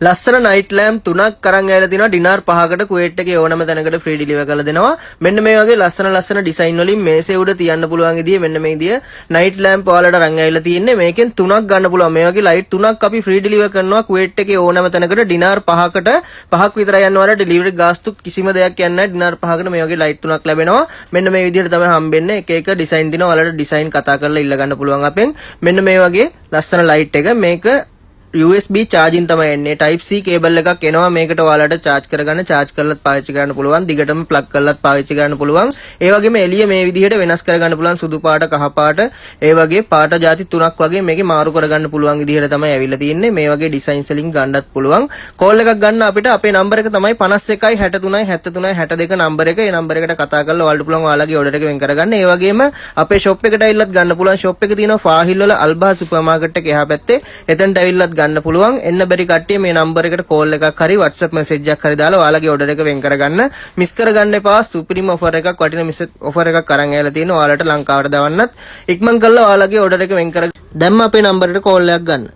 ලස්සන night lamp 3ක් අරන් ඇවිල්ලා තිනවා ඩිනාර් 5කට කුවේට් එකේ ඕනම තැනකට ෆ්‍රී ඩිලිවර් කරලා දෙනවා. මෙන්න මේ වගේ ලස්සන ඩිසයින් වලින් මේසේ උඩ තියන්න පුළුවන් විදිය මෙන්න මේ විදිය නයිට් ලෑම්ප් ඔයාලට අරන් ඇවිල්ලා තියෙන්නේ. මේකෙන් 3ක් ගන්න පුළුවන්. මේ වගේ ලයිට් 3ක් අපි ෆ්‍රී ඩිලිවර් කරනවා කුවේට් එකේ ඕනම තැනකට ඩිනාර් 5ක් විතරයි යන්න ඔයාලට ඩිලිවරි ගාස්තු කිසිම දෙයක් යන්නේ නැහැ. ඩිනාර් 5කට මේ වගේ ලයිට් 3ක් ලැබෙනවා. මෙන්න මේ විදියට තමයි හම්බෙන්නේ. එක ඩිසයින් දිනවා. ඔයාලට ඩිසයින් කතා කරලා ඉල්ල ගන්න පුළුවන් අපෙන්. මෙන්න මේ වගේ ලස්සන ලයිට් එක මේක USB charging තමයි එන්නේ. Type C cable එකක් එනවා. මේකට ඔයාලට charge කරගන්න, charge කරලත් පාවිච්චි කරන්න පුළුවන්. දිගටම plug කරලත් පාවිච්චි කරන්න පුළුවන්. ඒ වගේම එළිය මේ විදිහට වෙනස් කරගන්න පුළුවන්. සුදු පාට, කහ පාට, ඒ වගේ පාට ಜಾති තුනක් වගේ මේකේ මාරු කරගන්න පුළුවන් විදිහට තමයි ඇවිල්ලා තියෙන්නේ. මේ වගේ ඩිසයින්ස් වලින් ගන්නත් පුළුවන්. කෝල් එකක් ගන්න අපිට අපේ නම්බර එක තමයි 51 63 73 62 නම්බර එක. ඒ නම්බර එකට කතා කරලා ඔයාලට පුළුවන් ඔයාලගේ order එක වෙන් කරගන්න. ඒ වගේම අපේ shop එකට ඇවිල්ලත් ගන්න පුළුවන්. shop එක තියෙනවා ෆාහිල් වල අල්බා සුපර් මාකට් එක එහා පැත්තේ. එතනට ඇවිල්ලත් ගන්න පුළුවන්. එන්න බැරි කට්ටිය මේ නම්බර එකට කෝල් එකක් හරි WhatsApp message එකක් හරි දාලා ඔයාලගේ order එක වෙන් කරගන්න. මිස් කරගන්න එපා. සුපිරිම offer එකක් වටින මිස් offer එකක් අරන් ඇවිල්ලා තියෙනවා. ඔයාලට ලංකාවට දාවන්නත් ඉක්මන් කරලා ඔයාලගේ order එක වෙන් කරගන්න. දැම්ම අපේ නම්බර එකට කෝල් එකක් ගන්න.